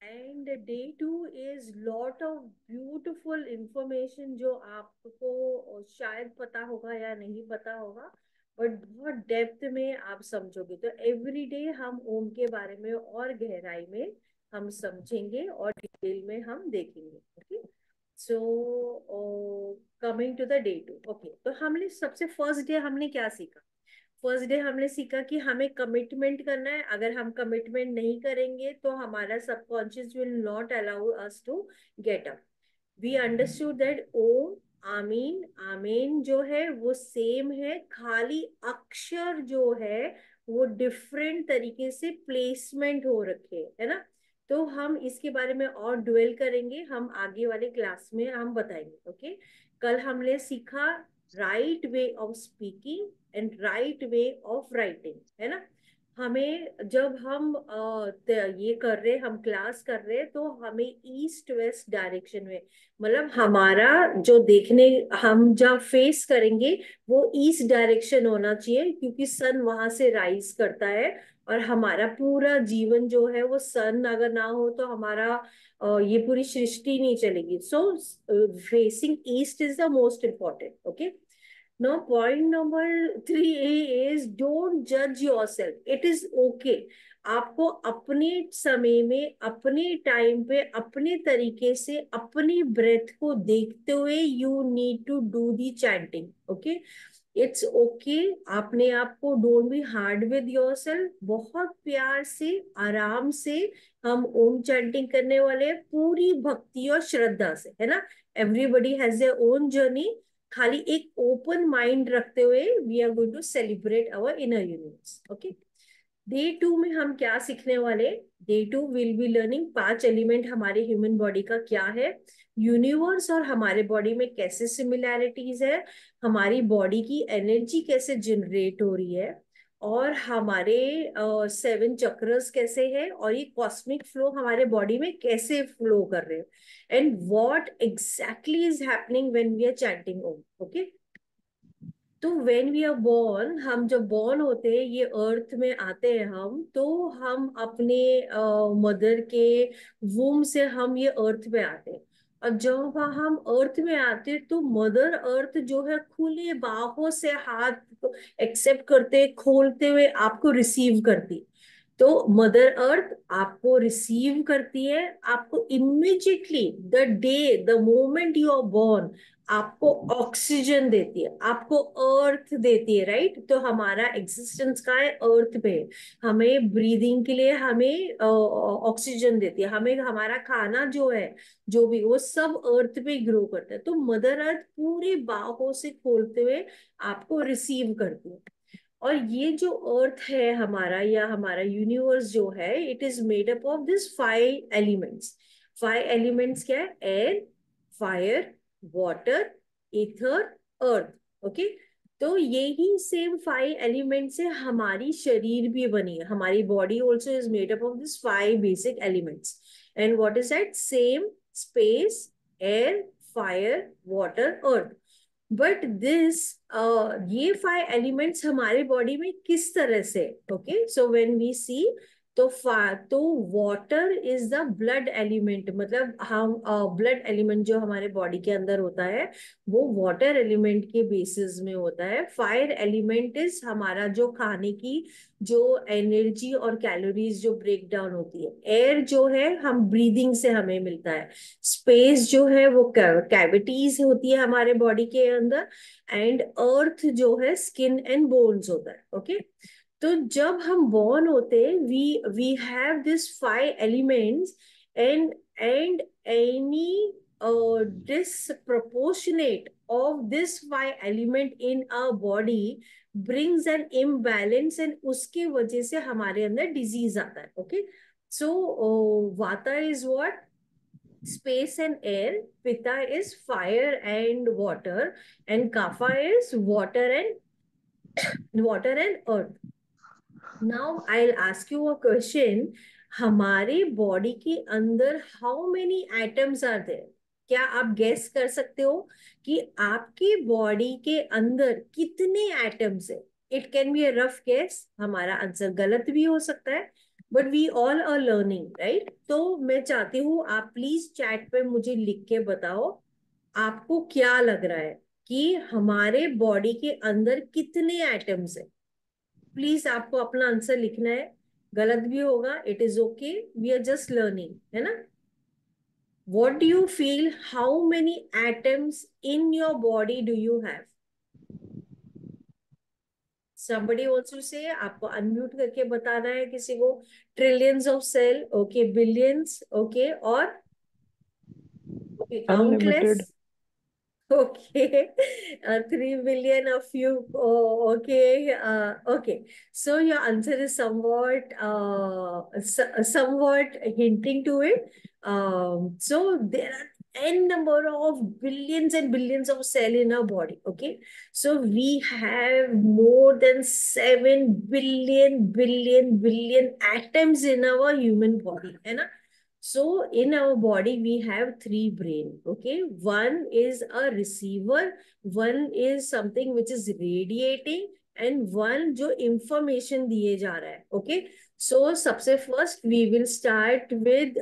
And day 2 is lot of beautiful information जो आपको शायद पता होगा या नहीं पता होगा, बट बहुत डेप्थ में आप समझोगे। तो एवरी डे हम ओम के बारे में और गहराई में हम समझेंगे और डिटेल में हम देखेंगे। Okay, so coming to the day 2। Okay, तो हमने सबसे फर्स्ट डे हमने क्या सीखा? फर्स्ट डे हमने सीखा कि हमें कमिटमेंट करना है। अगर हम कमिटमेंट नहीं करेंगे तो हमारा subconscious will not allow us to get up. We understood that Om, आमीन, आमीन जो है वो सेम है, खाली अक्षर जो है वो डिफरेंट तरीके से प्लेसमेंट हो रखे है ना। तो हम इसके बारे में और ड्वेल करेंगे, हम आगे वाले क्लास में हम बताएंगे। ओके, कल हमने सीखा right way of speaking and right way of writing, है ना। हमें जब हम ये कर रहे, हम क्लास कर रहे, तो हमें ईस्ट वेस्ट डायरेक्शन में, मतलब हमारा जो देखने, हम जब फेस करेंगे वो ईस्ट डायरेक्शन होना चाहिए, क्योंकि सन वहां से राइज करता है। और हमारा पूरा जीवन जो है वो सन अगर ना हो तो हमारा ये पूरी सृष्टि नहीं चलेगी। So facing east is the most important. Okay, now point number 3A is don't judge yourself. It is okay. आपको अपने समय में, अपने टाइम पे, अपने तरीके से, अपनी ब्रेथ को देखते हुए you need to do the chanting. Okay, it's okay. आपने आपको don't be hard with yourself, बहुत प्यार से, आराम से हम ओम चैंटिंग करने वाले हैं, पूरी भक्ति और श्रद्धा से, है ना। Everybody has their own journey. खाली एक ओपन माइंड रखते हुए we are going to celebrate our inner universe. Okay, day 2 में हम क्या सीखने वाले? Day 2 will be learning 5 element हमारे ह्यूमन बॉडी का क्या है, यूनिवर्स और हमारे बॉडी में कैसे सिमिलैरिटीज है, हमारी बॉडी की एनर्जी कैसे जनरेट हो रही है, और हमारे 7 चक्रस कैसे हैं, और ये कॉस्मिक फ्लो हमारे बॉडी में कैसे फ्लो कर रहे हैं, and what exactly is happening when we are chanting Om. Okay, तो वेन वी आर बॉर्न, हम जब बॉर्न होते हैं, ये अर्थ में आते हैं हम, तो हम अपने मदर के वूम से हम ये अर्थ में आते हैं। और जब हम अर्थ में आते हैं तो मदर अर्थ जो है खुले बाहों से हाथ एक्सेप्ट करते, खोलते हुए आपको रिसीव करती। तो मदर अर्थ आपको रिसीव करती है, आपको immediately the day the moment you are born आपको ऑक्सीजन देती है, आपको अर्थ देती है, राइट। तो हमारा एग्जिस्टेंस का है अर्थ पे, हमें ब्रीदिंग के लिए हमें ऑक्सीजन देती है, हमें हमारा खाना जो है, जो भी वो सब अर्थ पे ग्रो करता है। तो मदर अर्थ पूरे बाहों से खोलते हुए आपको रिसीव करती है। और ये जो अर्थ है हमारा, या हमारा यूनिवर्स जो है, it is made up of this 5 elements. 5 elements क्या है? एयर, फायर, वाटर, ईथर, अर्थ। ओके, तो यही सेम 5 एलिमेंट से हमारी शरीर भी बनी है, हमारी body also is made up of this 5 basic elements. And what is that? Same space, air, fire, water, earth. But this ये 5 एलिमेंट्स हमारे बॉडी में किस तरह से? ओके, सो व्हेन वी सी, तो water is the blood element, मतलब हम blood element जो हमारे बॉडी के अंदर होता है वो वाटर एलिमेंट के बेसिस में होता है। फायर एलिमेंट इज हमारा जो खाने की जो एनर्जी और कैलोरीज जो ब्रेक डाउन होती है। एयर जो है हम ब्रीदिंग से हमें मिलता है। स्पेस जो है वो कैविटीज होती है हमारे बॉडी के अंदर। एंड अर्थ जो है स्किन एंड बोन्स होता है। ओके, तो जब हम बॉर्न होते हैं we have this 5 elements, and any disproportionate of this 5 element in our body brings an imbalance, and उसके वजह से हमारे अंदर डिजीज आता है। ओके, सो वाता is what? Space and air. Pitta is fire and water, and Kapha is water and earth. Now I'll ask you a question. हमारे body के अंदर how many atoms are there? क्या आप गेस कर सकते हो कि आपके बॉडी के अंदर कितने एटम्स है? It can be a rough guess, हमारा आंसर गलत भी हो सकता है, but we all are learning, right? तो मैं चाहती हूँ आप प्लीज चैट पे मुझे लिख के बताओ आपको क्या लग रहा है कि हमारे बॉडी के अंदर कितने एटम्स है। प्लीज आपको अपना आंसर लिखना है, गलत भी होगा, it is okay, we are just learning, है ना? What do you feel? How many atoms in your body do you have? Somebody wants to say, आपको अनम्यूट करके बताना है किसी को। Trillions of cell, okay, billions, okay, और okay, countless, unlimited. okay. 3 billion of you. Oh, okay. Okay. So your answer is somewhat hinting to it. So there are n number of billions and billions of cell in our body. Okay. So we have more than 7 billion atoms in our human body. है ना? So in our body, we have three brain. Okay. One is a receiver, one is something which is radiating, and one जो information दिए जा रहा है. Okay. So सबसे first we will start with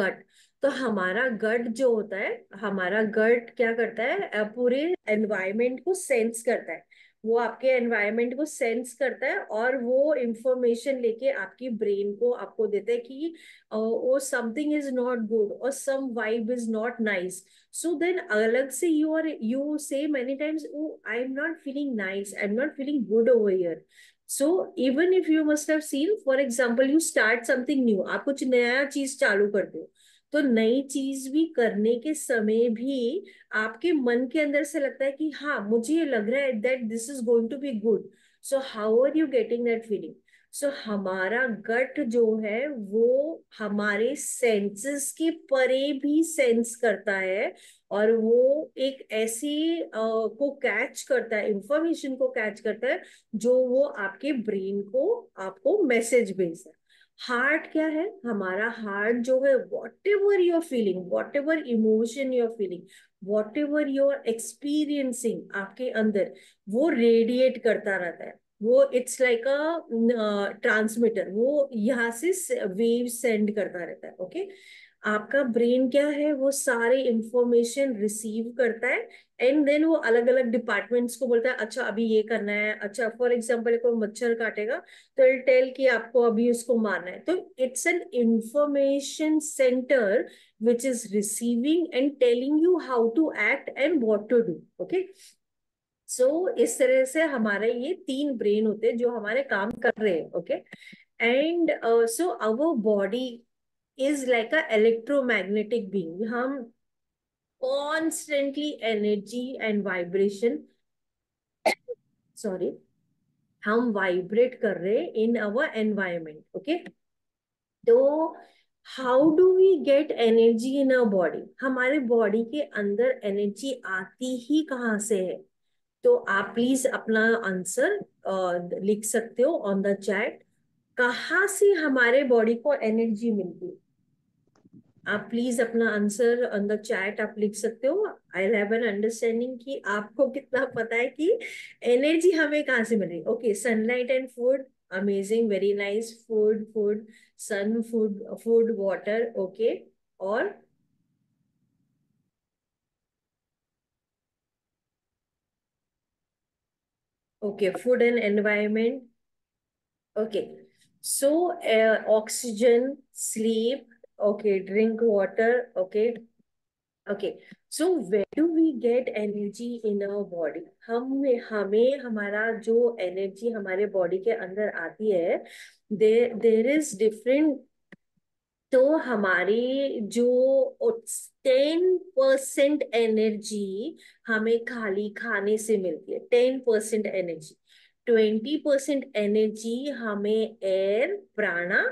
gut. तो हमारा गट जो होता है, हमारा गट क्या करता है? पूरे एनवायरमेंट को सेंस करता है। वो आपके एनवायरमेंट को सेंस करता है और वो इंफॉर्मेशन लेके आपकी ब्रेन को आपको देता है कि or something is not good or some vibe is not nice. So then alag se you say many times, oh, I'm not feeling nice, I'm not feeling good over here. So even if you must have seen, for example, you start something new, आप कुछ नया चीज चालू करते हो, तो नई चीज भी करने के समय भी आपके मन के अंदर से लगता है कि हाँ, मुझे ये लग रहा है that this is going to be good. So how are you getting that feeling? So हमारा गट जो है वो हमारे सेंसेस के परे भी सेंस करता है, और वो एक ऐसी को कैच करता है, इंफॉर्मेशन को कैच करता है जो वो आपके ब्रेन को आपको मैसेज भेजता है। हार्ट क्या है? हमारा हार्ट जो है, whatever you're feeling, whatever emotion you're feeling, whatever you're experiencing आपके अंदर, वो रेडिएट करता रहता है। वो इट्स लाइक अ ट्रांसमीटर, वो यहाँ से वेव सेंड करता रहता है। ओके। आपका ब्रेन क्या है? वो सारे इंफॉर्मेशन रिसीव करता है, एंड देन वो अलग अलग डिपार्टमेंट्स को बोलता है, अच्छा अभी ये करना है। अच्छा, फॉर एग्जाम्पल कोई मच्छर काटेगा तो इट टेल कि आपको अभी उसको मारना है। तो it's an information center which is receiving and telling you how to act and what to do. Okay. So इस तरह से हमारे ये तीन ब्रेन होते हैं जो हमारे काम कर रहे हैं। Okay. And so our body is like a electromagnetic being. हम constantly energy and vibration, sorry, हम वाइब्रेट कर रहे हैं इन अवर एनवायरमेंट। ओके। तो how do we get energy in our body? हमारे बॉडी के अंदर एनर्जी आती ही कहाँ से है? तो आप प्लीज अपना आंसर लिख सकते हो ऑन द चैट। कहाँ से हमारे बॉडी को एनर्जी मिलती है? आप प्लीज अपना आंसर ऑन द चैट आप लिख सकते हो। आई हैव एन अंडरस्टैंडिंग कि आपको कितना पता है कि एनर्जी हमें कहाँ से मिल रही है। Okay, sunlight and food, amazing, very nice. Food, food, sun, food, food, water, okay. और okay, food and environment, okay. So oxygen, sleep, okay, drink water, okay. Okay. So where do we get energy in our body? हमें हमें हमारा जो energy हमारे body के अंदर आती है, देर इज डिफरेंट। तो हमारी जो 10% एनर्जी हमें खाली खाने से मिलती है, 10% एनर्जी। 20% एनर्जी हमें एयर, प्राणा,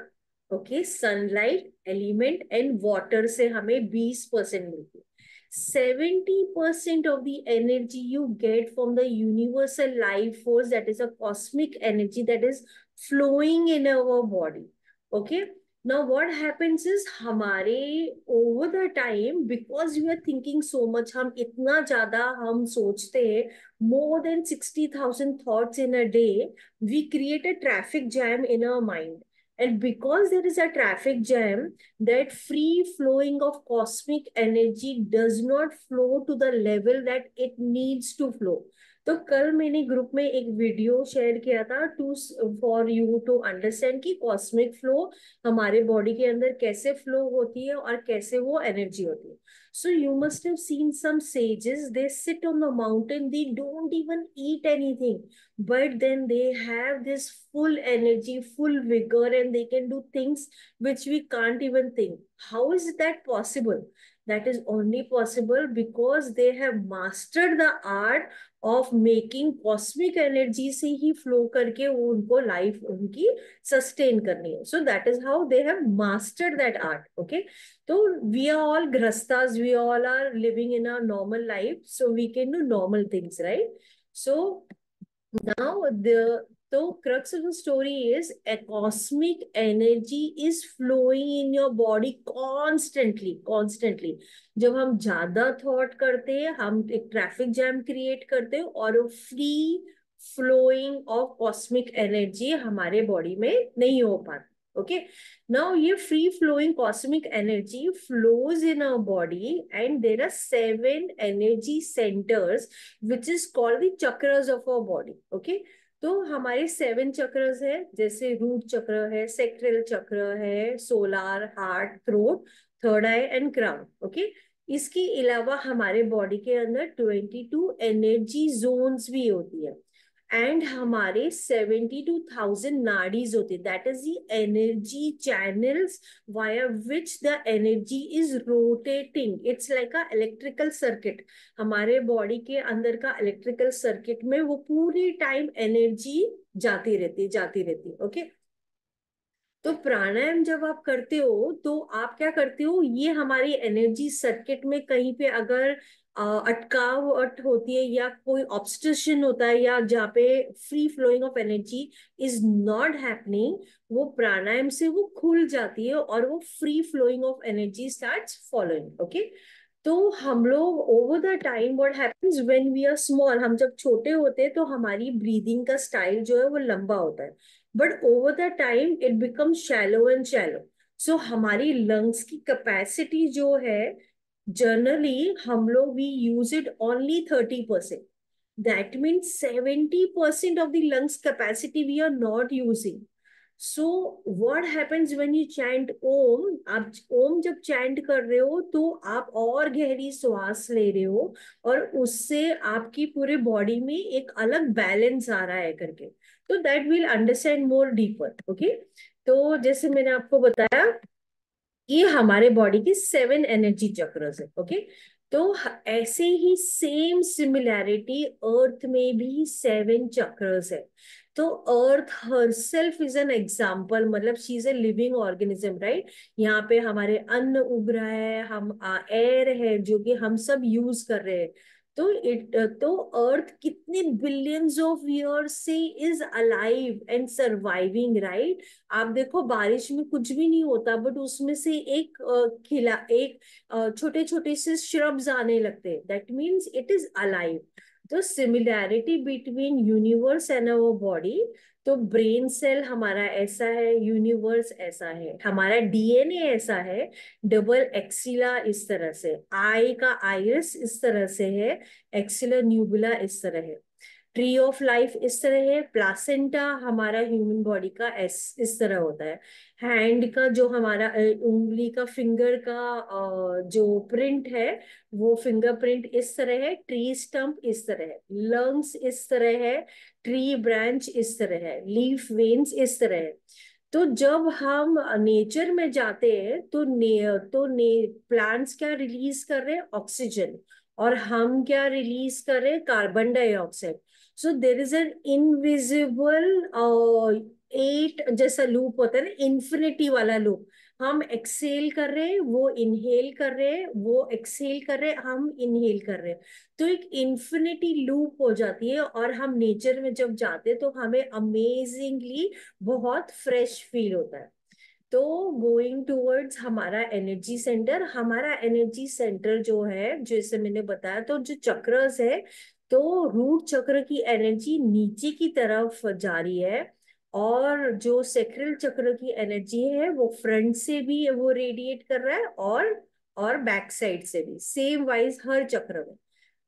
okay, sunlight, element and water से हमें 20% मिलती है। 70% of the energy you get from the universal life force, that is a cosmic energy that is flowing in our body. Okay. Now what happens is, हमारे over the time, because we are thinking so much, हम इतना ज्यादा हम सोचते हैं, more than 60,000 thoughts in a day, we create a traffic jam in our mind. And because there is a traffic jam, that free flowing of cosmic energy does not flow to the level that it needs to flow. तो कल मैंने group में एक video share किया था to for you to understand कि cosmic flow हमारे body के अंदर कैसे फ्लो होती है और कैसे वो एनर्जी होती है. So you must have seen some sages, they sit on the mountain, they don't even eat anything, but then they have this full energy, full vigor, and they can do things which we can't even think. How is that possible? That is only possible because they have mastered the art of making cosmic energy से ही flow करके वो उनको life उनकी sustain करनी है. So that is how they have mastered that art. Okay. So we are all grastas, we all are living in our normal life, so we can do normal things, right? So now the crux of the story is a cosmic energy is flowing in your body constantly. जब हम ज्यादा thought करते हैं, हम एक traffic jam create करते हैं और free flowing of cosmic energy हमारे बॉडी में नहीं हो पाती. Okay, now ये free flowing cosmic energy flows in our body and there are 7 energy centers which is called the chakras of our body. Okay, तो हमारे 7 चक्रस है, जैसे रूट चक्र है, सेक्ट्रल चक्र है, solar, heart, throat, third I and crown. Okay, इसके अलावा हमारे बॉडी के अंदर 22 एनर्जी जोन्स भी होती है एंड हमारे 72,000 नाडीज होती. That is the energy channels via which the energy is rotating. It's like a electrical circuit. हमारे बॉडी के अंदर का इलेक्ट्रिकल सर्किट में वो पूरी टाइम एनर्जी जाती रहती. ओके, तो प्राणायाम जब आप करते हो तो आप क्या करते हो, ये हमारी एनर्जी सर्किट में कहीं पे अगर अटकावट होती है या कोई ऑब्स्ट्रक्शन होता है या जहाँ पे free flowing of energy is not happening, वो प्राणायाम से वो खुल जाती है और वो free flowing of energy starts following. Okay, तो हम लोग over the time what happens when we are small, हम जब छोटे होते हैं तो हमारी ब्रीदिंग का स्टाइल जो है वो लंबा होता है, but over the time it become shallow and shallow. So हमारी लंग्स की कैपेसिटी जो है, जनरली हम लोग we use it only 30%. That means 70% of the lungs capacity we are not using. So what happens when you chant Om, आप ओम जब chant कर रहे हो तो आप और गहरी श्वास ले रहे हो और उससे आपकी पूरे बॉडी में एक अलग बैलेंस आ रहा है करके. तो that will understand more deeper. Okay, तो जैसे मैंने आपको बताया ये हमारे बॉडी की 7 एनर्जी चक्रस है. ओके, तो ऐसे ही सेम सिमिलैरिटी अर्थ में भी 7 चक्रस है. तो अर्थ हरसेल्फ इज एन एग्जाम्पल, मतलब she is a living organism, right. यहाँ पे हमारे अन्न उग रहा है, हम एयर है जो कि हम सब यूज कर रहे हैं. तो अर्थ कितने बिलियंस ऑफ ईयर्स से is alive and surviving, right. आप देखो बारिश में कुछ भी नहीं होता बट उसमें से एक खिला एक छोटे छोटे से श्रब्स आने लगते हैं. That means it is alive. तो similarity between universe and our body, तो ब्रेन सेल हमारा ऐसा है, यूनिवर्स ऐसा है, हमारा डीएनए ऐसा है, डबल एक्सिला इस तरह से, आई का आइरिस इस तरह से है, एक्सिला न्यूबुला इस तरह है, ट्री ऑफ लाइफ इस तरह है, प्लासेंटा हमारा ह्यूमन बॉडी का इस तरह होता है, हैंड का जो हमारा उंगली का फिंगर का जो प्रिंट है वो फिंगरप्रिंट इस तरह है, ट्री स्टम्प इस तरह है, लंग्स इस तरह है, ट्री ब्रांच इस तरह है, लीफ वेन्स इस तरह है. तो जब हम नेचर में जाते हैं तो प्लांट्स क्या रिलीज कर रहे हैं, ऑक्सीजन, और हम क्या रिलीज कर रहे हैं, carbon dioxide. So there is an invisible 8 जैसा लूप होता है ना, इन्फिनिटी वाला लूप. हम एक्सेल कर रहे हैं, वो इनहेल कर रहे हैं, वो एक्सेल कर रहे हैं, हम इनहेल कर रहे हैं. तो एक इन्फिनिटी लूप हो जाती है और हम नेचर में जब जाते हैं तो हमें अमेजिंगली बहुत फ्रेश फील होता है. तो गोइंग टूवर्ड्स हमारा एनर्जी सेंटर जो है, जैसे मैंने बताया, तो जो चक्रस है, तो रूट चक्र की एनर्जी नीचे की तरफ जा रही है और जो सेक्रल चक्र की एनर्जी है वो फ्रंट से भी वो रेडिएट कर रहा है, और बैक साइड से भी, सेम वाइज हर चक्र में।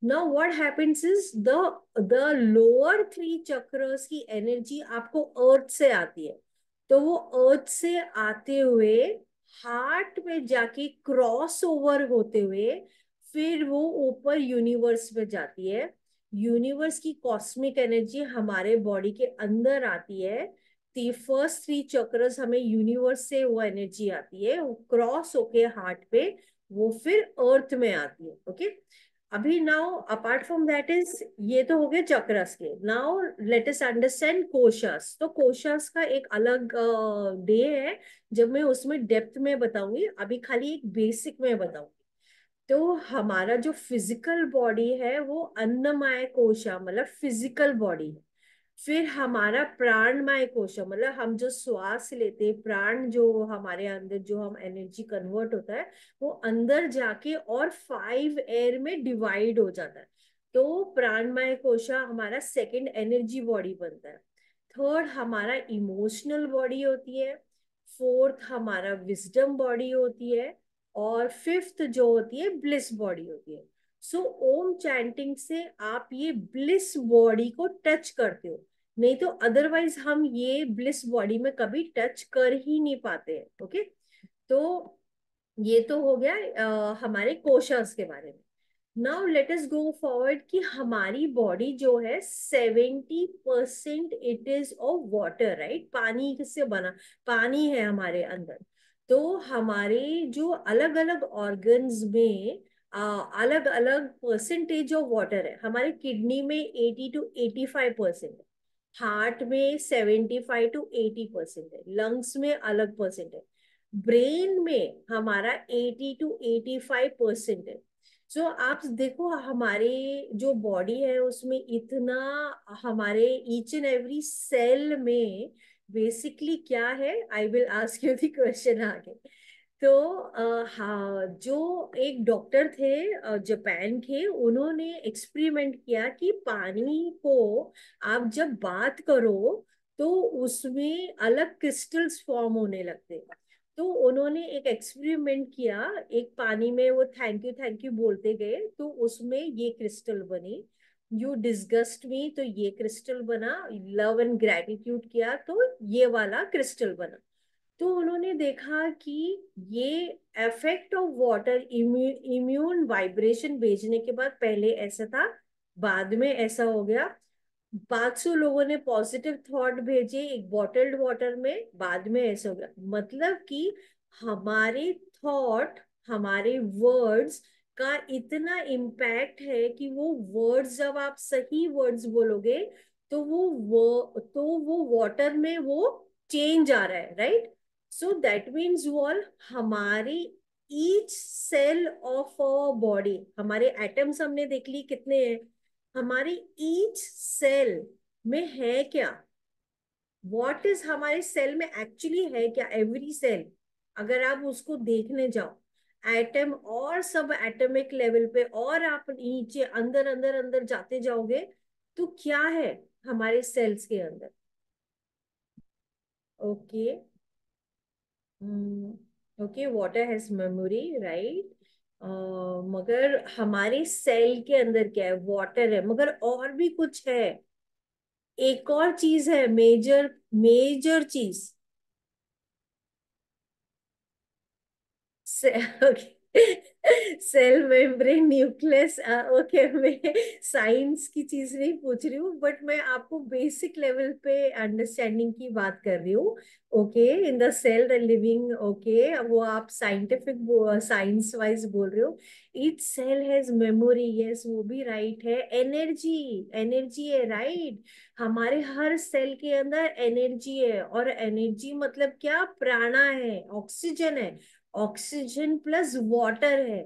Now what happens is the lower three चक्रों की एनर्जी आपको अर्थ से आती है, तो वो अर्थ से आते हुए हार्ट में जाके क्रॉस ओवर होते हुए फिर वो ऊपर यूनिवर्स में जाती है। यूनिवर्स की कॉस्मिक एनर्जी हमारे बॉडी के अंदर आती है। दी फर्स्ट थ्री चक्रस हमें यूनिवर्स से वो एनर्जी आती है, वो क्रॉस होके हार्ट पे वो फिर अर्थ में आती है। ओके, अभी now apart from that is, ये तो हो गए चक्रस के। Now let us understand koshas. तो कोशास का एक अलग डे है जब मैं उसमें डेप्थ में बताऊंगी, अभी खाली एक बेसिक में बताऊंगी। तो हमारा जो फिजिकल बॉडी है वो अन्नमय कोशा मतलब फिजिकल बॉडी है। फिर हमारा प्राणमय कोश मतलब हम जो श्वास लेते हैं, प्राण जो हमारे अंदर जो हम एनर्जी कन्वर्ट होता है वो अंदर जाके और 5 एयर में डिवाइड हो जाता है। तो प्राणमय कोशा हमारा सेकंड एनर्जी बॉडी बनता है। थर्ड हमारा इमोशनल बॉडी होती है। फोर्थ हमारा विजडम बॉडी होती है। और फिफ्थ जो होती है ब्लिस बॉडी होती है। सो ओम चैंटिंग से आप ये ब्लिस बॉडी को टच करते हो, नहीं तो अदरवाइज हम ये ब्लिस बॉडी में कभी टच कर ही नहीं पाते हैं। ओके, तो ये तो हो गया हमारे कोशास के बारे में। नाउ लेट अस गो फॉरवर्ड कि हमारी बॉडी जो है 70% it is of water, right? पानी से बना, पानी है हमारे अंदर। तो हमारे जो अलग अलग ऑर्गन्स में अलग अलग परसेंटेज ऑफ वाटर है। हमारे किडनी में 80 to 85% है, हार्ट में 75 to 80% है, लंग्स में अलग परसेंट है, ब्रेन में हमारा 80 to 85% है। सो आप देखो हमारे जो बॉडी है उसमें इतना, हमारे ईच एंड एवरी सेल में बेसिकली क्या है, I will ask you the question आगे। तो हाँ, जो एक डॉक्टर थे जापान के, उन्होंने एक्सपेरिमेंट किया कि पानी को आप जब बात करो तो उसमें अलग क्रिस्टल्स फॉर्म होने लगते हैं। तो उन्होंने एक एक्सपेरिमेंट किया, एक पानी में वो थैंक यू बोलते गए तो उसमें ये क्रिस्टल बनी। यू डिस्गस्ट मी तो ये क्रिस्टल बना, लव एंड ग्रेटिट्यूड किया तो ये वाला क्रिस्टल बना। तो उन्होंने देखा कि ये effect of water immune vibration भेजने के बाद, पहले ऐसा था बाद में ऐसा हो गया। 500 लोगों ने पॉजिटिव थॉट भेजे एक बॉटल्ड वाटर में, बाद में ऐसा हो गया। मतलब कि हमारे थॉट, हमारे वर्ड्स का इतना इम्पैक्ट है कि वो वर्ड्स जब आप सही वर्ड्स बोलोगे तो वो वाटर में वो चेंज आ रहा है, राइट? सो दैट मीन्स वॉल हमारी each cell of our body, हमारे एटम्स हमने देख ली कितने हैं, हमारी ईच सेल में है क्या, व्हाट इज हमारे सेल में एक्चुअली है क्या, एवरी सेल अगर आप उसको देखने जाओ एटम और सब एटॉमिक लेवल पे, और आप नीचे अंदर अंदर अंदर जाते जाओगे तो क्या है हमारे सेल्स के अंदर। Okay, okay, water has memory, right? मगर हमारे सेल के अंदर क्या है, वाटर है, मगर और भी कुछ है। एक और चीज है, मेजर मेजर चीज। Cell membrane nucleus. ओके, मैं साइंस की चीज नहीं पूछ रही हूँ, बट मैं आपको बेसिक लेवल पे अंडरस्टैंडिंग की बात कर रही हूँ। Okay, in the cell living, okay, वो आप साइंटिफिक साइंस वाइज बोल रहे हो। Each cell has memory, yes वो भी राइट है। एनर्जी, एनर्जी है, राइट? हमारे हर सेल के अंदर एनर्जी है, और एनर्जी मतलब क्या, प्राणा है, ऑक्सीजन है, ऑक्सीजन प्लस वाटर है।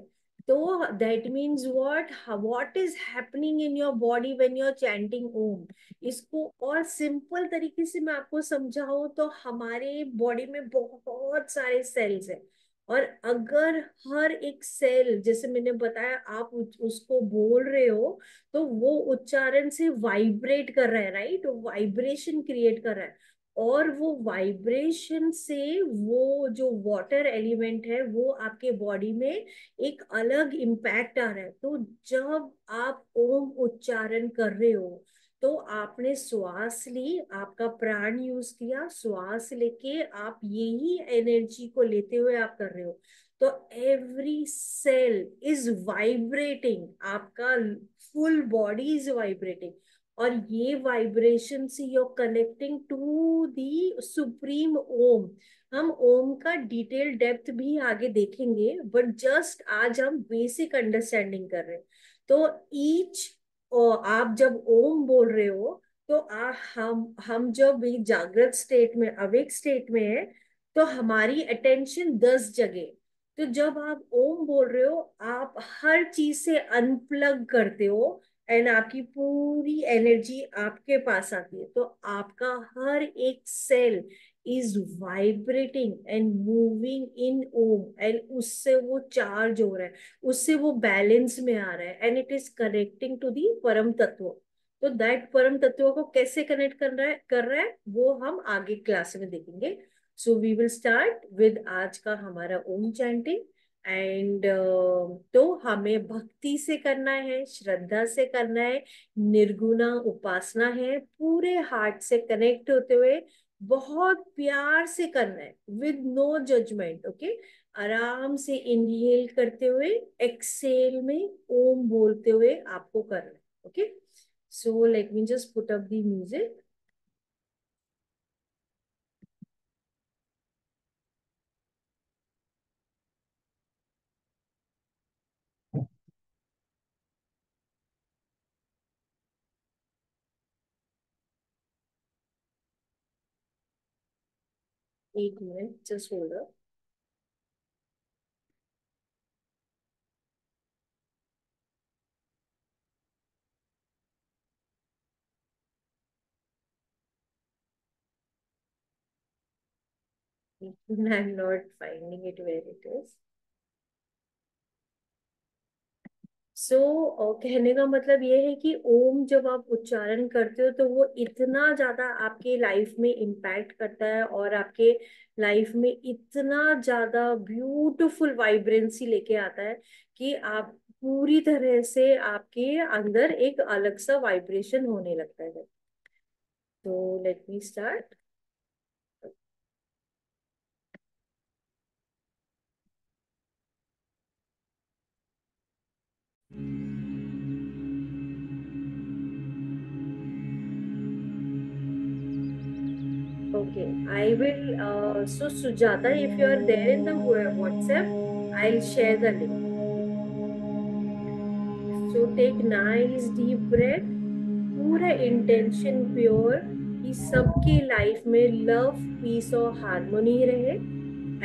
तो that means what is happening in your body when you are chanting Om. इसको और सिंपल तरीके से मैं आपको समझाऊं तो हमारे बॉडी में बहुत सारे सेल्स हैं, और अगर हर एक सेल, जैसे मैंने बताया, आप उसको बोल रहे हो तो वो उच्चारण से वाइब्रेट कर रहा है, राइट? वाइब्रेशन क्रिएट कर रहा है। और वो वाइब्रेशन से वो जो वाटर एलिमेंट है वो आपके बॉडी में एक अलग इम्पैक्ट आ रहा है। तो जब आप ओम उच्चारण कर रहे हो तो आपने श्वास ली, आपका प्राण यूज किया, श्वास लेके आप यही एनर्जी को लेते हुए आप कर रहे हो। तो एवरी सेल इज वाइब्रेटिंग, आपका फुल बॉडी इज वाइब्रेटिंग। और ये वाइब्रेशन से you're connecting to the supreme Om. हम ओम का डिटेल डेप्थ भी आगे देखेंगे, बट जस्ट आज हम बेसिक अंडरस्टैंडिंग कर रहे हैं। तो ईच, आप जब ओम बोल रहे हो तो हम जब एक जागृत स्टेट में, अवेक स्टेट में है, तो हमारी अटेंशन 10 जगह। तो जब आप ओम बोल रहे हो आप हर चीज से अनप्लग करते हो एंड आपकी पूरी एनर्जी आपके पास आती है। तो आपका हर एक cell is vibrating and moving in Om, and उससे वो चार्ज हो रहा है, उससे वो बैलेंस में आ रहा है, and it is connecting to the परम तत्व। तो दैट परम तत्व को कैसे कनेक्ट कर रहा है वो हम आगे क्लास में देखेंगे। So we will start with आज का हमारा ओम चैंटिंग। एंड तो हमें भक्ति से करना है, श्रद्धा से करना है, निर्गुणा उपासना है, पूरे हार्ट से कनेक्ट होते हुए बहुत प्यार से करना है, विद नो जजमेंट। ओके, आराम से इनहेल करते हुए एक्सेल में ओम बोलते हुए आपको करना है। Okay, so let me just put up the music. एक minute, just hold up. I'm not finding it where it is. सो कहने का मतलब ये है कि ओम जब आप उच्चारण करते हो तो वो इतना ज्यादा आपके लाइफ में इम्पैक्ट करता है और आपके लाइफ में इतना ज्यादा ब्यूटीफुल वाइब्रेंसी लेके आता है कि आप पूरी तरह से आपके अंदर एक अलग सा वाइब्रेशन होने लगता है। तो let me start. Okay, I will. So Sujata, if you are there in the WhatsApp, I'll share the link. So take nice deep breath, पूरा इंटेंशन प्योर कि सबकी लाइफ में लव, पीस और हार्मोनी रहे।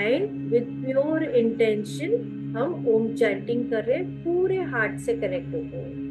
एंड विद प्योर इंटेंशन हम ओम chanting कर रहे हैं, पूरे हार्ट से कनेक्ट होते हैं।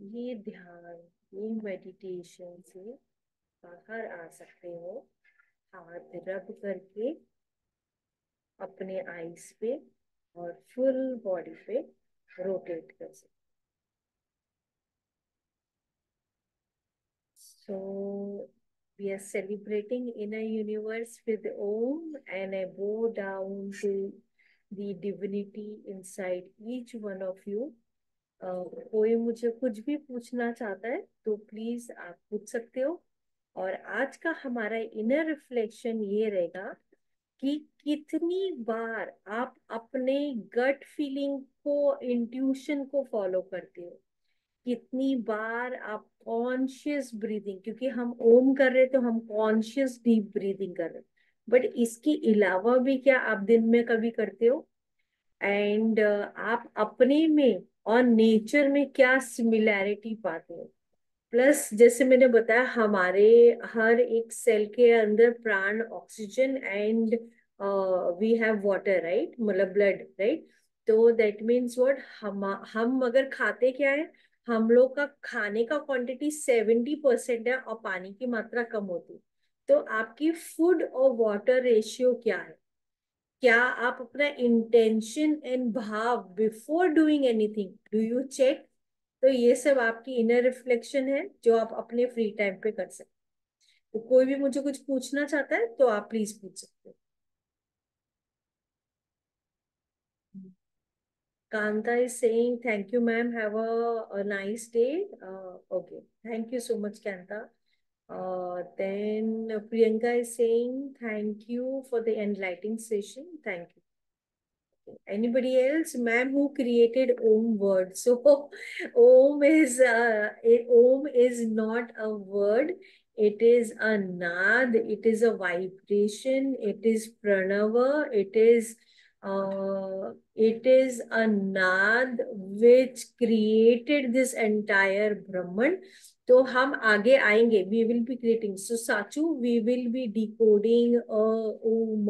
ये ध्यान, ये मेडिटेशन से बाहर आ सकते हो, हाथ रब करके अपने आईज पे और फुल बॉडी पे रोटेट कर सकते। So we are celebrating inner universe with Om, and I bow down to the divinity inside each one of you. कोई मुझे कुछ भी पूछना चाहता है तो प्लीज आप पूछ सकते हो। और आज का हमारा इनर रिफ्लेक्शन ये रहेगा कि कितनी बार आप अपने गट फीलिंग को, इंट्यूशन को फॉलो करते हो, कितनी बार आप कॉन्शियस ब्रीदिंग, क्योंकि हम ओम कर रहे तो हम कॉन्शियस डीप ब्रीदिंग कर रहे, बट इसके अलावा भी क्या आप दिन में कभी करते हो? एंड आप अपने में और नेचर में क्या सिमिलैरिटी पाते हो? प्लस जैसे मैंने बताया, हमारे हर एक सेल के अंदर प्राण, oxygen and we have water, right, मतलब ब्लड, राइट। तो दैट मीन्स व्हाट, हम अगर खाते क्या है, हम लोग का खाने का क्वांटिटी 70% है और पानी की मात्रा कम होती है। तो आपकी फूड और वाटर रेशियो क्या है? क्या आप अपना इंटेंशन एंड भाव before doing anything, do you check? तो ये सब आपकी इनर रिफ्लेक्शन है जो आप अपने फ्री टाइम पे कर सकते हो। तो कोई भी मुझे कुछ पूछना चाहता है तो आप प्लीज पूछ सकते हो। Kanta is saying thank you ma'am, have a nice day. Okay, thank you so much Kanta. Then Priyanka is saying thank you for the enlightening session. Thank you. Anybody else? Ma'am, who created Om word? So Om is not a word. It is a nad. It is a vibration. It is pranava. It is a nad which created this entire Brahman. तो हम आगे आएंगे, we will be creating, so साचू we will be decoding Om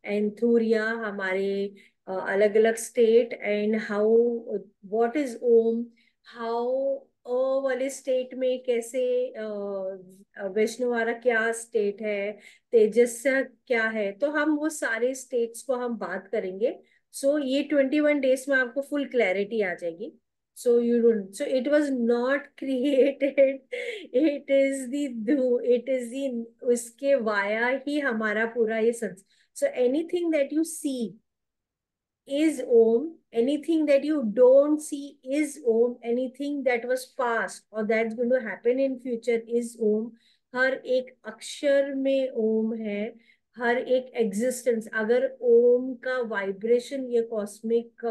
and Turiya, हमारे अलग अलग state, and how, what is Om, how वाले state में कैसे, वैष्णवारा क्या स्टेट है, तेजस क्या है, तो हम वो सारे स्टेट्स को हम बात करेंगे। सो ये 21 days में आपको फुल क्लैरिटी आ जाएगी। So you don't, so it was not created, it is the उसके वाया ही हमारा पूरा ये sons. So anything that you see is Om. Anything that you don't see is Om. Anything that was past or that's going to happen in future is Om. हर एक अक्षर में ओम है, हर एक existence, अगर ओम का वाइब्रेशन, ये कॉस्मिक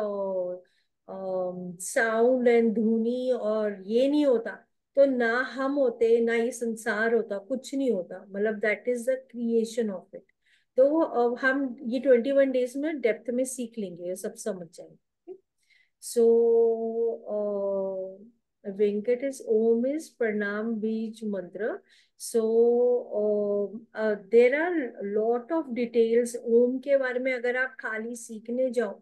साउंड एंड धुनी और ये नहीं होता, तो ना हम होते, ना ये संसार होता, कुछ नहीं होता, मतलब that is the creation of it. तो अब हम ये 21 days में डेप्थ में सीख लेंगे, ये सब समझ जाएंगे। सो वेंकट इज ओम इज प्रणाम beej mantra. So there are lot of details Om के बारे में, अगर आप खाली सीखने जाओ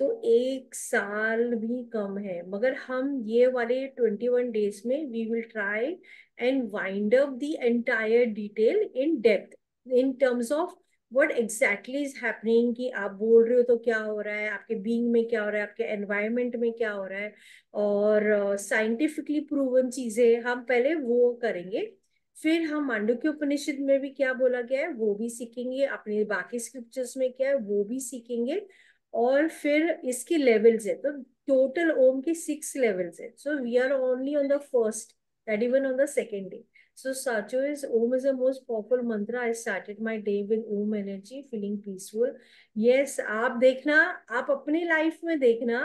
तो 1 साल भी कम है, मगर हम ये वाले 21 days में we will try and wind up the entire detail in depth, in terms of what exactly is happening, कि आप बोल रहे हो तो क्या हो रहा है, आपके बीइंग में क्या हो रहा है, आपके एनवायरनमेंट में क्या हो रहा है, और साइंटिफिकली प्रूवन चीजें हम पहले वो करेंगे। फिर हम मांडुक्य उपनिषद में भी क्या बोला गया है वो भी सीखेंगे, अपने बाकी स्क्रिप्चर्स में क्या है वो भी सीखेंगे। और फिर इसके लेवल्स है, तो टोटल ओम के 6 लेवल्स है। So we are only on the first, that even on the second day. So Sacho is Om is the most powerful mantra. I started my day with Om energy, feeling peaceful. Yes, आप देखना, आप अपनी life में देखना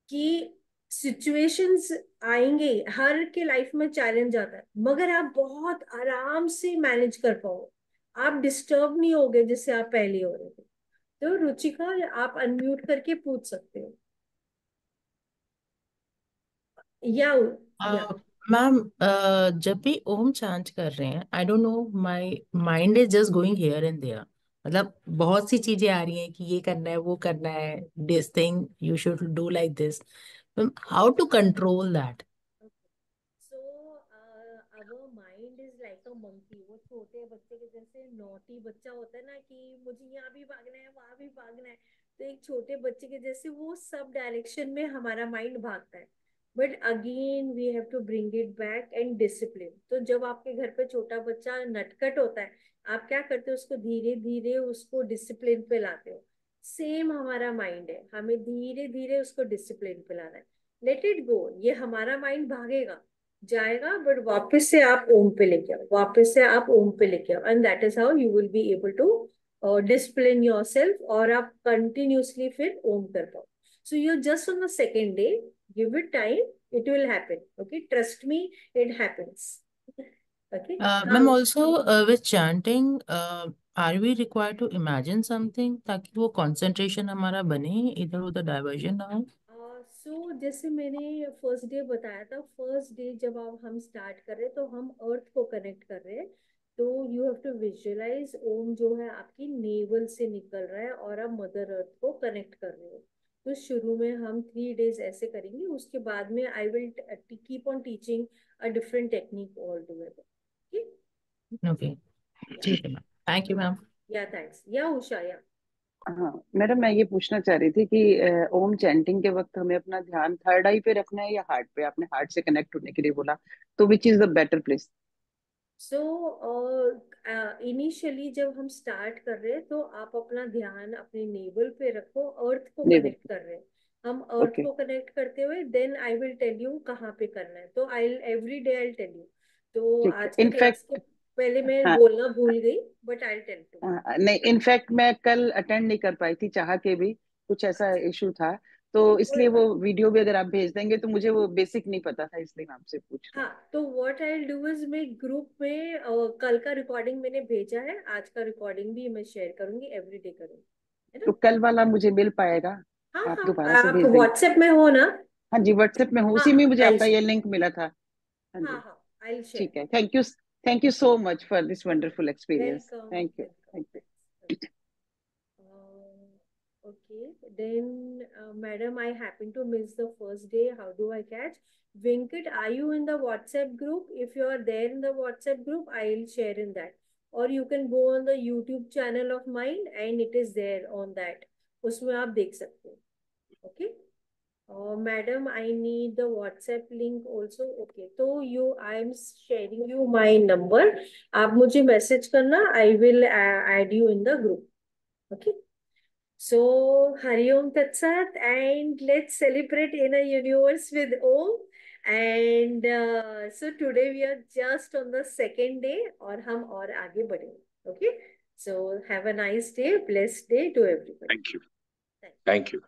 कि situations आएंगे, हर के life में चैलेंज आता है, मगर आप बहुत आराम से मैनेज कर पाओ, आप डिस्टर्ब नहीं होगे जैसे आप पहले हो रहे थे। तो रुचिका, आप अनम्यूट करके पूछ सकते हो। या या मैम, जब भी ओम चांट कर रहे हैं, I don't know, my mind is just going here and there. मतलब बहुत सी चीजें आ रही हैं कि ये करना है, वो करना है, this thing you should do like this. How to control that? छोटे बच्चे के जैसे नॉटी बच्चा होता है ना कि मुझे यहाँ भी भागना है वहां भी भागना है, तो एक छोटे बच्चे के जैसे वो सब डायरेक्शन में हमारा माइंड भागता है। But again we have to bring it back and discipline. तो जब आपके घर पे छोटा बच्चा नटखट होता है, आप क्या करते हो, उसको धीरे धीरे उसको डिसिप्लिन पे लाते हो। सेम हमारा माइंड है, हमें धीरे धीरे उसको डिसिप्लिन पे लाना है। लेट इट गो, ये हमारा माइंड भागेगा जाएगा, बट वापस से आप ओम पे लेके आओ, वापस से आप ओम पे लेके आओ, and that is how you will be able to discipline yourself, और आप कंटिन्यूसली फिर ओम कर पाओ। So you just on the second day, give it time, it will happen. Okay, trust me, it happens. Okay. Ma'am also with chanting are we required to imagine something ताकि वो concentration हमारा बने, इधर उधर diversion ना हो? सो जैसे मैंने फर्स्ट डे बताया था, फर्स्ट डे जब आप हम स्टार्ट कर रहे हैं तो हम अर्थ को कनेक्ट कर रहे हैं। तो यू हैव टू विजुअलाइज ओम जो है आपकी नेवल से निकल रहा है और आप मदर अर्थ को कनेक्ट कर रहे हो। तो शुरू में हम 3 days ऐसे करेंगे, उसके बाद में I will keep on teaching a different technique all together. ठीक। ओके, या, ठीक है मैम। Thank you ma'am. या थैंक्स, या उषा, या। हाँ मैडम, मैं ये पूछना चाह रही थी कि ओम चैंटिंग के वक्त हमें अपना ध्यान थर्ड आई पे रखना है या हार्ट पे? आपने हार्ट से कनेक्ट होने के लिए बोला, तो which is the better place? So initially जब हम स्टार्ट कर रहे हैं तो आप अपना ध्यान अपने नेवल पे रखो, अर्थ को नेवल कनेक्ट पे। कर रहे हैं। हम अर्थ ओके। को कनेक्ट करते हुए then I will tell you कहाँ पे करना है, तो I every day I tell you. तो ठीक है। आज के क्लास के इनफैक्ट पहले मैं हाँ, बोलना भूल गई, बट आई टेल टू। हाँ नहीं, इनफैक्ट मैं कल अटेंड नहीं कर पाई थी, चाह के भी कुछ ऐसा अच्छा, इशू था। तो कोई इसलिए वो बात। वीडियो भी अगर आप भेज देंगे तो मुझे वो बेसिक नहीं पता था, इसलिए मैं आपसे पूछ रही हाँ, हूँ। तो व्हाट आई डू इज मैं ग्रुप में कल का रिकॉर्डिंग मैंने भेजा है, आज का रिकॉर्डिंग भी मैं शेयर करूंगी, एवरी डे करूंगी, है तो ना। कल वाला मुझे मिल पाएगा? हाँ आप दोबारा हाँ, से आप भेज देंगे? व्हाट्सएप में हो ना। हाँ जी, व्हाट्सएप में हूँ, हाँ उसी में हाँ, मुझे आई आपका ये लिंक मिला था। हाँ हाँ जी। हाँ, आई शेयर। ठीक है, thank you so much for this wonderful experience. Welcome, thank you, welcome, thank you. Thanks. Okay, then, madam, I happen to miss the first day. How do I catch? Venkat, are you in the WhatsApp group? If you are there in the WhatsApp group, I'll share in that. Or you can go on the YouTube channel of mine and it is there on that. उसमें आप देख सकते हो. Okay? Madam, I need the WhatsApp link also. Okay, तो I'm sharing you my number. आप मुझे message करना. I will add you in the group. Okay? So, Hari Om Tat Sat, and let's celebrate in a universe with Om. And so today we are just on the second day, और हम और आगे बढ़ेंगे. Okay. So have a nice day, blessed day to everybody. Thank you. Thank you. Thank you.